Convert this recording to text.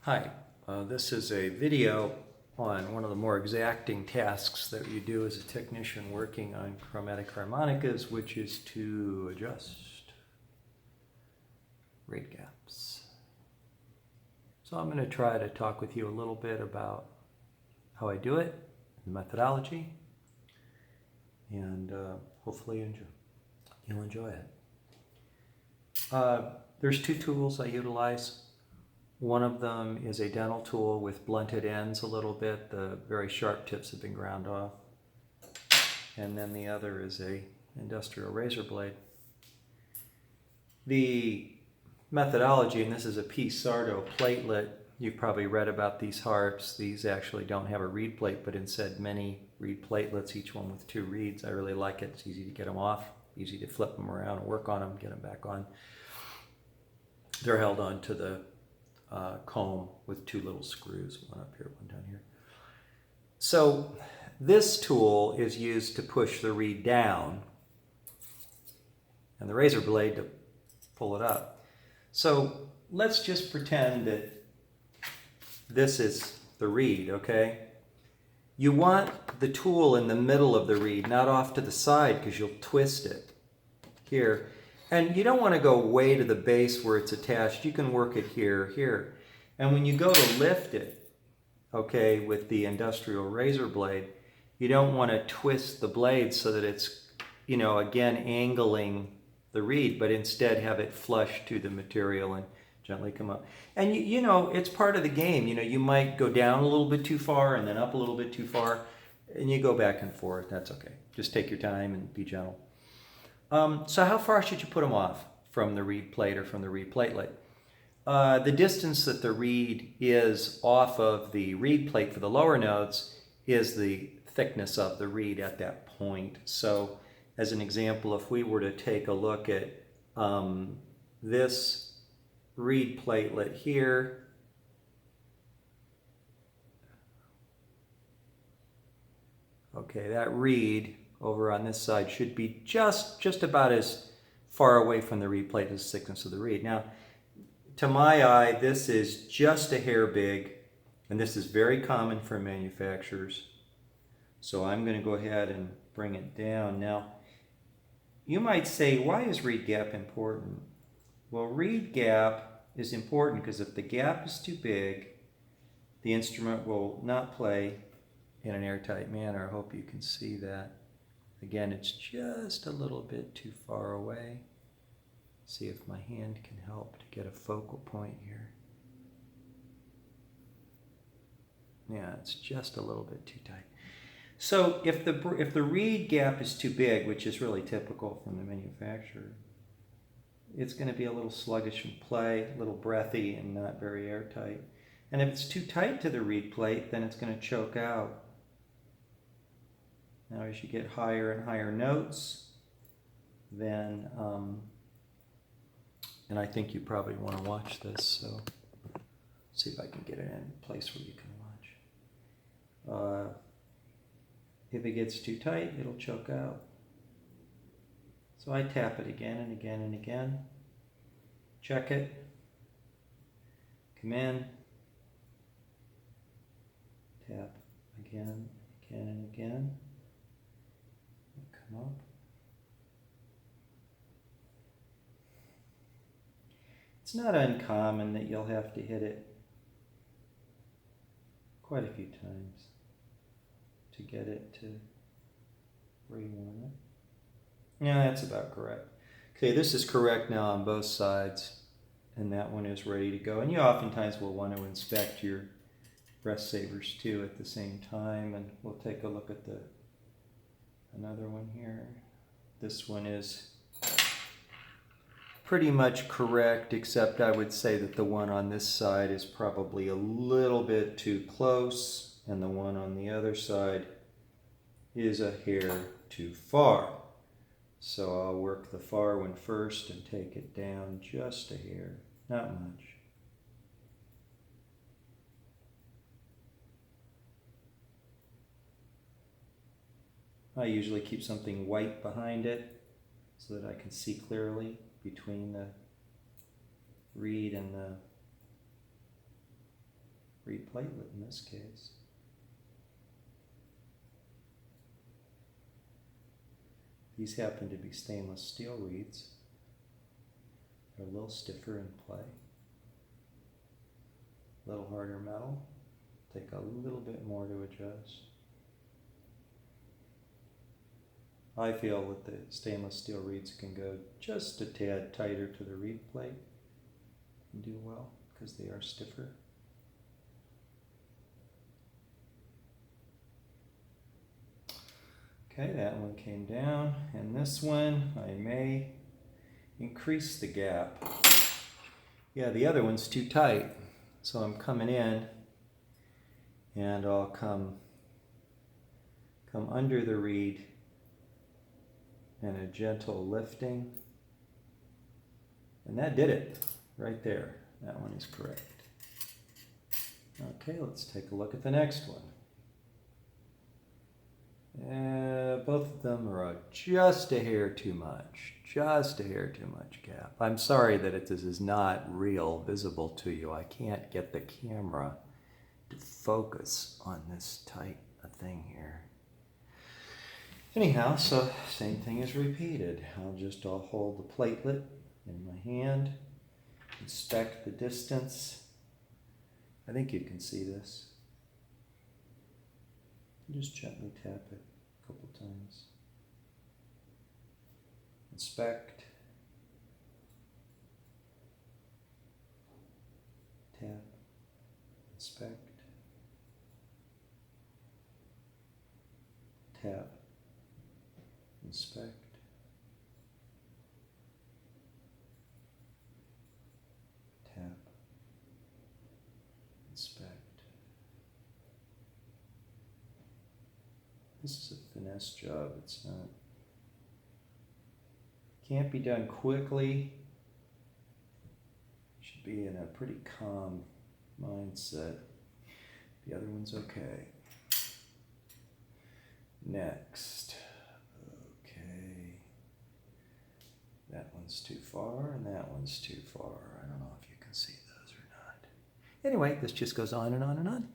Hi, this is a video on one of the more exacting tasks that you do as a technician working on chromatic harmonicas, which is to adjust rate gaps. So I'm going to try to talk with you a little bit about how I do it, the methodology, and hopefully you'll enjoy it. There's two tools I utilize. One of them is a dental tool with blunted ends a little bit. The very sharp tips have been ground off. And then the other is a industrial razor blade. The methodology, and this is a Psardo platelet. You've probably read about these harps. These actually don't have a reed plate, but instead many reed platelets, each one with 2 reeds. I really like it. It's easy to get them off, easy to flip them around and work on them, get them back on. They're held onto the comb with 2 little screws, one up here, one down here. So this tool is used to push the reed down and the razor blade to pull it up. So let's just pretend that this is the reed, okay? You want the tool in the middle of the reed, not off to the side, because you'll twist it here. And you don't want to go way to the base where it's attached. You can work it here. And when you go to lift it, okay, with the industrial razor blade, you don't want to twist the blade so that it's, again, angling the reed, but instead have it flush to the material and gently come up. And it's part of the game. You might go down a little bit too far and then up a little bit too far, and you go back and forth. That's okay. Just take your time and be gentle. So how far should you put them off from the reed plate or from the reed platelet? The distance that the reed is off of the reed plate for the lower notes is the thickness of the reed at that point. So as an example, if we were to take a look at this reed platelet here, okay, that reed over on this side should be just about as far away from the reed plate as the thickness of the reed. Now, to my eye, this is just a hair big, and this is very common for manufacturers. So I'm going to go ahead and bring it down. Now, you might say, why is reed gap important? Well, reed gap is important because if the gap is too big, the instrument will not play in an airtight manner. I hope you can see that. Again, it's just a little bit too far away. See if my hand can help to get a focal point here. Yeah, it's just a little bit too tight. So if the reed gap is too big, which is really typical from the manufacturer, it's going to be a little sluggish in play, a little breathy, and not very airtight. And if it's too tight to the reed plate, then it's going to choke out. Now, as you get higher and higher notes, then, and I think you probably want to watch this, so see if I can get it in a place where you can watch. If it gets too tight, it'll choke out. So I tap it again and again and again. Check it. Come in. Tap again, again and again. Come up. It's not uncommon that you'll have to hit it quite a few times to get it to where you want it. Yeah, that's about correct. Okay, this is correct now on both sides, and that one is ready to go. And you oftentimes will want to inspect your breath savers too at the same time, and we'll take a look at another one here. This one is pretty much correct, except I would say that the one on this side is probably a little bit too close, and the one on the other side is a hair too far. So I'll work the far one first and take it down just a hair, not much. I usually keep something white behind it so that I can see clearly between the reed and the reed platelet in this case. These happen to be stainless steel reeds. They're a little stiffer in play. A little harder metal. Take a little bit more to adjust. I feel that the stainless steel reeds can go just a tad tighter to the reed plate and do well because they are stiffer. Okay, that one came down, and this one I may increase the gap. Yeah, the other one's too tight, so I'm coming in and I'll come under the reed and a gentle lifting, and that did it right there. That one is correct. Okay, let's take a look at the next one. Both of them are just a hair too much. Just a hair too much gap. I'm sorry that this is not real visible to you. I can't get the camera to focus on this tight a thing here. Anyhow, so same thing is repeated. I'll hold the platelet in my hand, inspect the distance. I think you can see this. Just gently tap it a couple times. Inspect. Tap. Inspect. Tap. Inspect. Tap. Inspect. This is a finesse job. It's not, can't be done quickly. Should be in a pretty calm mindset. The other one's okay. Next. Okay. That one's too far and that one's too far. I don't know if you can see those or not. Anyway, this just goes on and on and on.